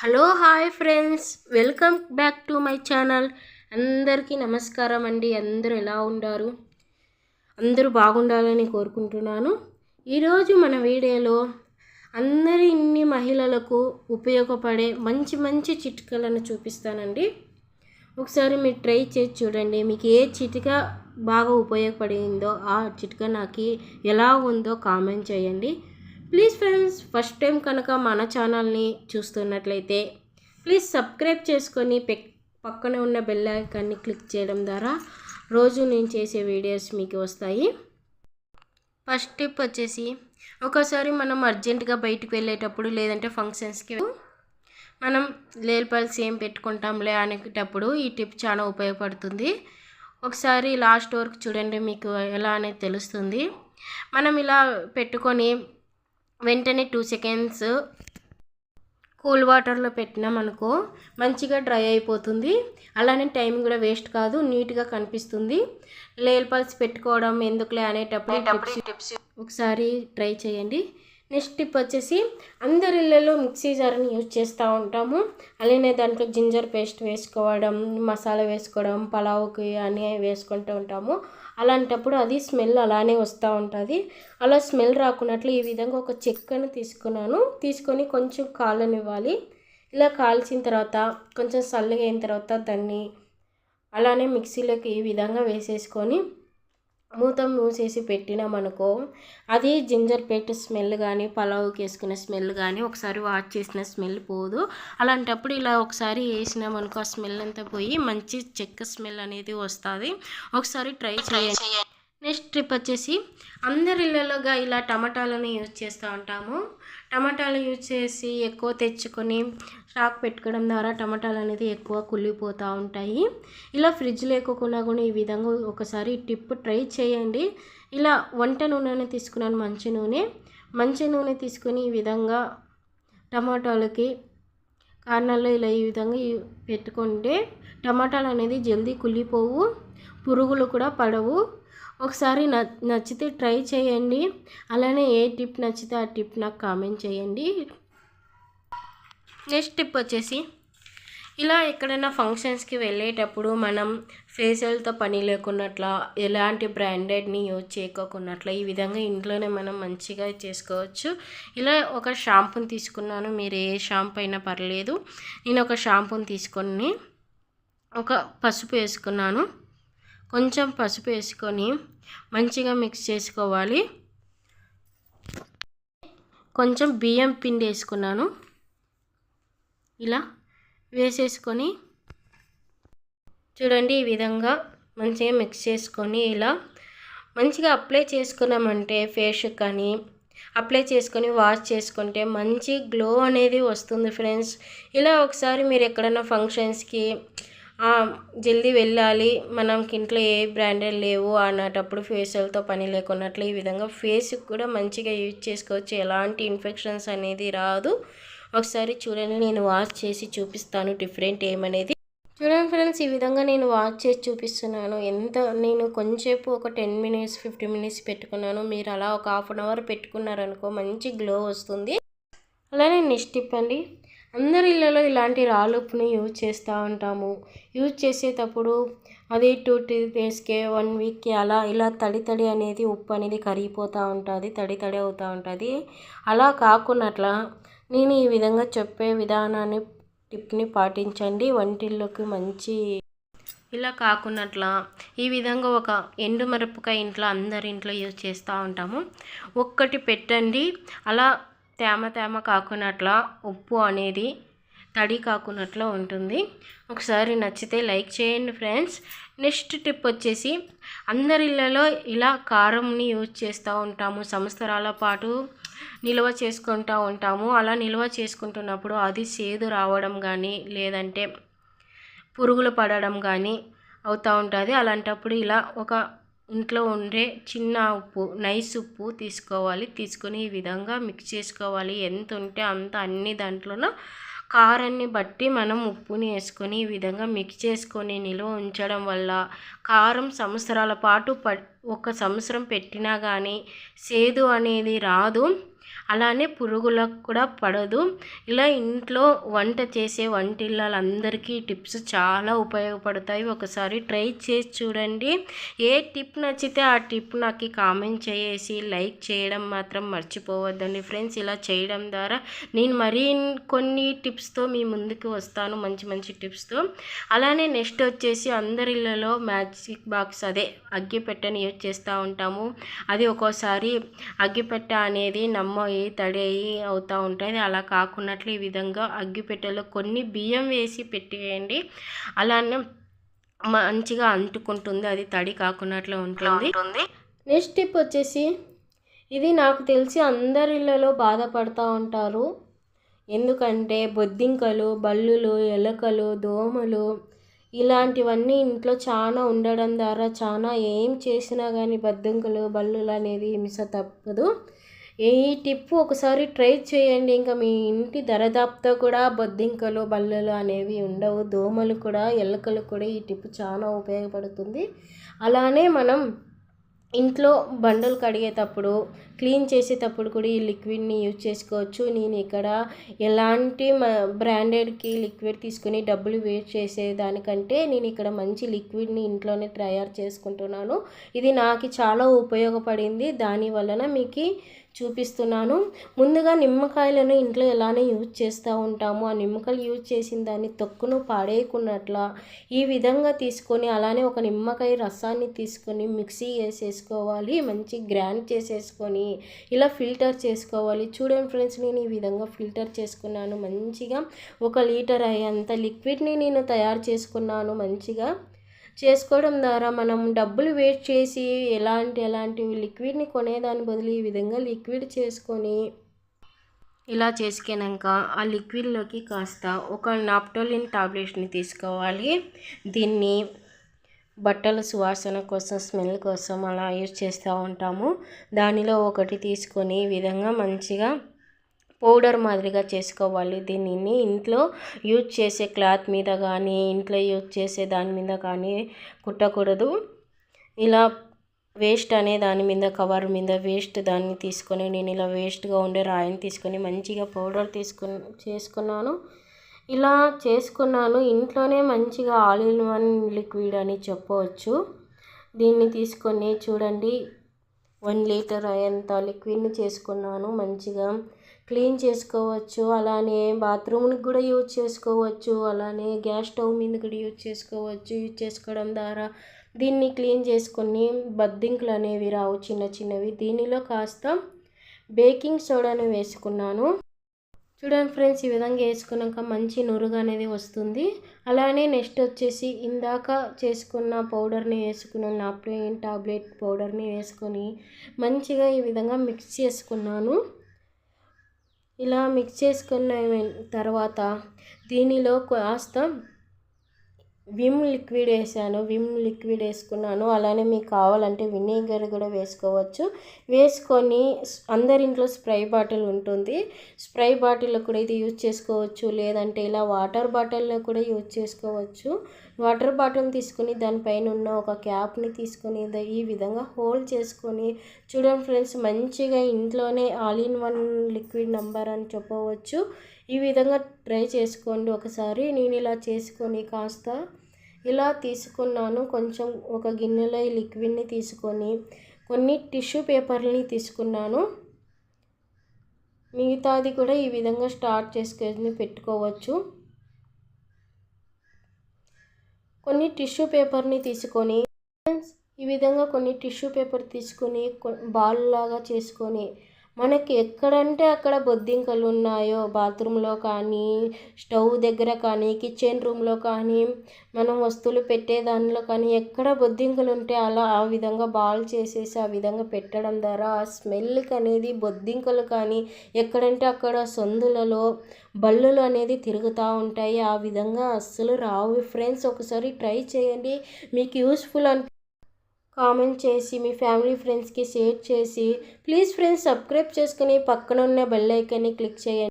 Hello hi friends, welcome back to my channel. అందరికీ నమస్కారం అండి. అందరూ ఎలా ఉన్నారు? అందరూ బాగుండాలని కోరుకుంటున్నాను. ఈరోజు మన వీడియోలో ఇన్ని మహిళలకు ఉపయోగపడే మంచి మంచి చిట్కాలను చూపిస్తానండి. ఒకసారి మీరు ట్రై చేసి చూడండి. మీకు ఏ చిట్కా బాగా ఉపయోగపడిందో ఆ చిట్కా నాకు ఎలా ఉందో కామెంట్ చేయండి. ప్లీజ్ ఫ్రెండ్స్, ఫస్ట్ టైం కనుక మన ఛానల్ని చూస్తున్నట్లయితే ప్లీజ్ సబ్స్క్రైబ్ చేసుకొని పక్కన ఉన్న బెల్ ఐకాన్ని క్లిక్ చేయడం ద్వారా రోజు నేను చేసే వీడియోస్ మీకు వస్తాయి. ఫస్ట్ టిప్ వచ్చేసి, ఒకసారి మనం అర్జెంటుగా బయటికి వెళ్ళేటప్పుడు లేదంటే ఫంక్షన్స్కి మనం లేల్ పల్స్ ఏం పెట్టుకుంటాంలే అనేటప్పుడు ఈ టిప్ చాలా ఉపయోగపడుతుంది. ఒకసారి లాస్ట్ వరకు చూడండి, మీకు ఎలా అనేది తెలుస్తుంది. మనం ఇలా పెట్టుకొని వెంటనే 2 సెకండ్స్ కూల్ వాటర్లో పెట్టినామనుకో మంచిగా డ్రై అయిపోతుంది. అలానే టైం కూడా వేస్ట్ కాదు, నీట్గా కనిపిస్తుంది. లేల్ పల్స్ పెట్టుకోవడం ఎందుకులే అనేటప్పుడు టిప్స్ ఒకసారి ట్రై చేయండి. నెక్స్ట్ టిప్ వచ్చేసి, అందరి ఇళ్ళలో మిక్సీ జార్ని యూజ్ చేస్తూ ఉంటాము. అలానే దాంట్లో జింజర్ పేస్ట్ వేసుకోవడం, మసాలా వేసుకోవడం, పలావుకి అని వేసుకుంటూ ఉంటాము. అలాంటప్పుడు అది స్మెల్ అలానే వస్తూ ఉంటుంది. అలా స్మెల్ రాకున్నట్లు ఈ విధంగా ఒక చెక్కను తీసుకొని కొంచెం కాలనివ్వాలి. ఇలా కాల్చిన తర్వాత కొంచెం చల్లగా అయిన తర్వాత దాన్ని అలానే మిక్సీలోకి ఈ విధంగా వేసేసుకొని మూత మూసేసి పెట్టినామనుకో అది జింజర్ పేస్ట్ స్మెల్ కానీ పలావుకి వేసుకునే స్మెల్ కానీ ఒకసారి వాష్ చేసిన స్మెల్ పోదు. అలాంటప్పుడు ఇలా ఒకసారి వేసినామనుకో ఆ స్మెల్ అంతా పోయి మంచి చెక్క స్మెల్ అనేది వస్తుంది. ఒకసారి ట్రై చేయండి. నెక్స్ట్ ట్రిప్ వచ్చేసి, అందరి ఇళ్ళలోగా ఇలా టమాటాలను యూజ్ చేస్తూ ఉంటాము. టమాటాలు యూజ్ చేసి ఎక్కువ తెచ్చుకొని స్టాక్ పెట్టుకోవడం ద్వారా టమాటాలు అనేది ఎక్కువ కుళ్ళిపోతూ ఉంటాయి. ఇలా ఫ్రిడ్జ్ లేకోకుండా కూడా ఈ విధంగా ఒకసారి టిప్ ట్రై చేయండి. ఇలా వంట నూనెని తీసుకున్నాను, మంచి నూనె తీసుకొని ఈ విధంగా టమాటాలకి కార్నర్లో ఇలా ఈ విధంగా పెట్టుకుంటే టమాటాలు అనేది జల్దీ కుళ్ళిపోవు, పురుగులు కూడా పడవు. ఒకసారి నచ్చితే ట్రై చేయండి. అలానే ఏ టిప్ నచ్చితే ఆ టిప్ నాకు కామెంట్ చేయండి. నెక్స్ట్ టిప్ వచ్చేసి, ఇలా ఎక్కడైనా ఫంక్షన్స్కి వెళ్ళేటప్పుడు మనం ఫేషియల్తో పని లేకున్నట్లా ఎలాంటి బ్రాండెడ్ని యూజ్ చేయకోకున్నట్లా ఈ విధంగా ఇంట్లోనే మనం మంచిగా చేసుకోవచ్చు. ఇలా ఒక షాంపూని తీసుకున్నాను, మీరు ఏ షాంపూ అయినా పర్లేదు. నేను ఒక షాంపూని తీసుకొని ఒక పసుపు వేసుకున్నాను. కొంచెం పసుపు వేసుకొని మంచిగా మిక్స్ చేసుకోవాలి. కొంచెం బియ్యం పిండి వేసుకున్నాను. ఇలా వేసేసుకొని చూడండి, ఈ విధంగా మంచిగా మిక్స్ చేసుకొని ఇలా మంచిగా అప్లై చేసుకున్నామంటే ఫేస్ కానీ అప్లై చేసుకొని వాష్ చేసుకుంటే మంచి గ్లో అనేది వస్తుంది ఫ్రెండ్స్. ఇలా ఒకసారి మీరు ఎక్కడైనా ఫంక్షన్స్కి జల్దీ వెళ్ళాలి, మనకి ఇంట్లో ఏ బ్రాండెడ్ లేవు అన్నటప్పుడు ఫేషియల్తో పని లేకున్నట్లు ఈ విధంగా ఫేస్కి కూడా మంచిగా యూజ్ చేసుకోవచ్చు. ఎలాంటి ఇన్ఫెక్షన్స్ అనేది రాదు. ఒకసారి చూడండి, నేను వాష్ చేసి చూపిస్తాను డిఫరెంట్ ఏమనేది. చూడండి ఫ్రెండ్స్, ఈ విధంగా నేను వాష్ చేసి చూపిస్తున్నాను. నేను కొంచెంసేపు ఒక 10 మినిట్స్ 15 మినిట్స్ పెట్టుకున్నాను. మీరు అలా ఒక హాఫ్ అన్ అవర్ పెట్టుకున్నారనుకో మంచి గ్లో వస్తుంది. అలానే నెక్స్ట్ టిప్ అండి, అందరి ఇళ్ళలో ఇలాంటి రాళ్ళుప్పుని యూజ్ చేస్తూ ఉంటాము. యూజ్ చేసేటప్పుడు అది 2 డేస్కే 1 వీక్కి ఇలా తడి అనేది ఉప్పు అనేది కరిగిపోతూ ఉంటుంది, తడి అవుతూ ఉంటుంది. అలా కాకున్నట్లా నేను ఈ విధంగా చెప్పే విధానాన్ని టిప్ని పాటించండి, వంటిల్లోకి మంచి. ఇలా కాకున్నట్లా ఈ విధంగా ఒక ఎండు మిరపకాయ అందరి ఇంట్లో యూజ్ చేస్తూ ఉంటాము. ఒక్కటి పెట్టండి, అలా తేమ కాకున్నట్లా ఉప్పు అనేది తడి కాకున్నట్లు ఉంటుంది. ఒకసారి నచ్చితే లైక్ చేయండి ఫ్రెండ్స్. నెక్స్ట్ టిప్ వచ్చేసి, అందరి ఇళ్ళలో ఇలా కారంని యూజ్ చేస్తూ ఉంటాము. సంవత్సరాల పాటు నిల్వ చేసుకుంటూ ఉంటాము. అలా నిల్వ చేసుకుంటున్నప్పుడు అది చేదు రావడం కానీ లేదంటే పురుగులు పడడం కానీ అవుతూ ఉంటుంది. అలాంటప్పుడు ఇలా ఒక ఇంట్లో ఉండే చిన్న ఉప్పు, నైస్ ఉప్పు తీసుకొని ఈ విధంగా మిక్స్ చేసుకోవాలి. ఎంత ఉంటే అంత అన్ని దాంట్లోనూ కారాన్ని బట్టి మనం ఉప్పుని వేసుకొని ఈ విధంగా మిక్స్ చేసుకొని నిల్వ ఉంచడం వల్ల కారం సంవత్సరాల పాటు 1 సంవత్సరం పెట్టినా కానీ చేదు అనేది రాదు. అలానే పురుగులకు కూడా పడదు. ఇలా ఇంట్లో వంట చేసే వంటిల్లాలందరికీ టిప్స్ చాలా ఉపయోగపడతాయి. ఒకసారి ట్రై చేసి చూడండి. ఏ టిప్ నచ్చితే ఆ టిప్ నాకు కామెంట్ చేసి లైక్ చేయడం మాత్రం మర్చిపోవద్దండి ఫ్రెండ్స్. ఇలా చేయడం ద్వారా నేను మరీ కొన్ని టిప్స్తో మీ ముందుకు వస్తాను, మంచి మంచి టిప్స్తో. అలానే నెక్స్ట్ వచ్చేసి అందరిళ్ళలో మ్యాజిక్ బాక్స్, అదే అగ్గిపెట్టెని యూజ్ చేస్తూ ఉంటాము. అది ఒక్కోసారి అగ్గిపెట్టె అనేది నమ్మయి తడేయి అవుతూ ఉంటుంది. అలా కాకున్నట్లు ఈ విధంగా అగ్గిపెట్టెలో కొన్ని బియ్యం వేసి పెట్టేయండి. అలానే మంచిగా అంటుకుంటుంది, అది తడి కాకున్నట్లు ఉంటుంది. నెక్స్ట్ టిప్ వచ్చేసి, ఇది నాకు తెలిసి అందరిళ్ళలో బాధపడుతూ ఉంటారు. ఎందుకంటే బొద్దింకలు, బల్లులు, ఎలకలు, దోమలు ఇలాంటివన్నీ ఇంట్లో చాలా ఉండడం ద్వారా చాలా ఏం చేసినా కానీ బొద్దింకలు, బల్లులు అనేది హింస తప్పదు. ఈ టిప్ ఒకసారి ట్రై చేయండి. ఇంకా మీ ఇంటి దరిదాపుతో కూడా బొద్దింకలు, బల్లులు అనేవి ఉండవు. దోమలు కూడా, ఎలకలు కూడా ఈ టిప్ చాలా ఉపయోగపడుతుంది. అలానే మనం ఇంట్లో బండలు కడిగేటప్పుడు, క్లీన్ చేసేటప్పుడు కూడా ఈ లిక్విడ్ని యూజ్ చేసుకోవచ్చు. నేను ఇక్కడ ఎలాంటి బ్రాండెడ్కి లిక్విడ్ తీసుకుని డబ్బులు వేస్ట్ చేసేదానికంటే నేను ఇక్కడ మంచి లిక్విడ్ని ఇంట్లోనే తయారు చేసుకుంటున్నాను. ఇది నాకు చాలా ఉపయోగపడింది, దాని వలన మీకు చూపిస్తున్నాను. ముందుగా నిమ్మకాయలను ఇంట్లో ఎలానే యూజ్ చేస్తూ ఉంటాము. ఆ నిమ్మకాయలు యూజ్ చేసిన దాన్ని తొక్కును పాడేయకున్నట్లా ఈ విధంగా తీసుకొని, అలానే ఒక నిమ్మకాయ రసాన్ని తీసుకొని మిక్సీ వేసేసుకోవాలి. మంచి గ్రైండ్ చేసేసుకొని ఇలా ఫిల్టర్ చేసుకోవాలి. చూడండి ఫ్రెండ్స్, నేను ఈ విధంగా ఫిల్టర్ చేసుకున్నాను. మంచిగా 1 లీటర్ అయ్యేంత లిక్విడ్ని నేను తయారు చేసుకున్నాను. మంచిగా చేసుకోవడం ద్వారా మనం డబ్బులు వేస్ట్ చేసి ఎలాంటి లిక్విడ్ని కొనేదాని బదులు ఈ విధంగా లిక్విడ్ చేసుకొని ఇలా చేసుకున్నాక ఆ లిక్విడ్లోకి కాస్త ఒక నాప్టోలిన్ టాబ్లెట్స్ని తీసుకోవాలి. దీన్ని బట్టల సువాసన కోసం, స్మెల్ కోసం అలా యూజ్ చేస్తూ ఉంటాము. దానిలో ఒకటి తీసుకొని ఈ విధంగా మంచిగా పౌడర్ మాదిరిగా చేసుకోవాలి. దీనిని ఇంట్లో యూజ్ చేసే క్లాత్ మీద కానీ, ఇంట్లో యూజ్ చేసే దాని మీద కానీ కుట్టకూడదు. ఇలా వేస్ట్ అనే దాని మీద, కవర్ మీద వేస్ట్ దాన్ని తీసుకొని, నేను ఇలా వేస్ట్గా ఉండే రాయిని తీసుకొని మంచిగా పౌడర్ చేసుకున్నాను. ఇలా చేసుకున్నాను. ఇంట్లోనే మంచిగా ఆల్ ఇన్ వన్ లిక్విడ్ అని చెప్పవచ్చు. దీన్ని తీసుకొని చూడండి, 1 లీటర్ అయ్యేంత లిక్విడ్ని చేసుకున్నాను. మంచిగా క్లీన్ చేసుకోవచ్చు. అలానే బాత్రూమ్కి కూడా యూజ్ చేసుకోవచ్చు. అలానే గ్యాస్ స్టవ్ మీద కూడా యూజ్ చేసుకోవచ్చు. యూజ్ చేసుకోవడం ద్వారా దీన్ని క్లీన్ చేసుకొని బొద్దింకలు అనేవి రావు, చిన్న చిన్నవి. దీనిలో కాస్త బేకింగ్ సోడాను వేసుకున్నాను. చూడండి ఫ్రెండ్స్, ఈ విధంగా వేసుకున్నాక మంచి నురుగు అనేది వస్తుంది. అలానే నెక్స్ట్ వచ్చేసి ఇందాక చేసుకున్న పౌడర్ని వేసుకున్న నాప్టోలిన్ టాబ్లెట్ పౌడర్ని వేసుకొని మంచిగా ఈ విధంగా మిక్స్ చేసుకున్నాను. ఇలా మిక్స్ చేసుకున్న తర్వాత దీనిలో కాస్త విమ్ లిక్విడ్ వేసాను. విమ్ లిక్విడ్ వేసుకున్నాను. అలానే మీకు కావాలంటే వినేగర్ కూడా వేసుకోవచ్చు. వేసుకొని అందరింట్లో స్ప్రే బాటిల్ ఉంటుంది. స్ప్రే బాటిల్లో కూడా ఇది యూజ్ చేసుకోవచ్చు. లేదంటే ఇలా వాటర్ బాటిల్లో కూడా యూజ్ చేసుకోవచ్చు. వాటర్ బాటిల్ తీసుకొని దానిపైన ఉన్న ఒక క్యాప్ని తీసుకొని ఈ విధంగా హోల్డ్ చేసుకొని, చూడండి ఫ్రెండ్స్, మంచిగా ఇంట్లోనే all in one liquid number అని చెప్పవచ్చు. ఈ విధంగా ట్రై చేసుకోండి ఒకసారి. నేను ఇలా చేసుకొని కాస్త ఇలా తీసుకున్నాను. కొంచెం ఒక గిన్నెలో ఈ లిక్విడ్ని తీసుకొని కొన్ని టిష్యూ పేపర్ని తీసుకున్నాను. మిగతాది కూడా ఈ విధంగా స్టార్ట్ చేసుకొని పెట్టుకోవచ్చు. కొన్ని టిష్యూ పేపర్ని తీసుకొని ఈ విధంగా కొన్ని టిష్యూ పేపర్ తీసుకొని బాల్ లాగా చేసుకొని, మనకి ఎక్కడంటే అక్కడ బొద్దింకలు ఉన్నాయో, బాత్రూంలో కానీ, స్టవ్ దగ్గర కానీ, కిచెన్ రూమ్లో కానీ, మనం వస్తువులు పెట్టే దానిలో కానీ ఎక్కడ బొద్దింకలు ఉంటే అలా ఆ విధంగా బాల్ చేసేసి ఆ విధంగా పెట్టడం ద్వారా ఆ స్మెల్కి అనేది బొద్దింకలు కానీ ఎక్కడంటే అక్కడ సందులలో బల్లులు అనేది తిరుగుతూ ఉంటాయి. ఆ విధంగా అస్సలు రావు ఫ్రెండ్స్. ఒకసారి ట్రై చేయండి. మీకు యూస్ఫుల్ కామెంట్ చేసి మీ ఫ్యామిలీ ఫ్రెండ్స్కి షేర్ చేసి, ప్లీజ్ ఫ్రెండ్స్ సబ్స్క్రైబ్ చేసుకుని పక్కన ఉన్న బెల్ ఐకాన్ని క్లిక్ చేయండి.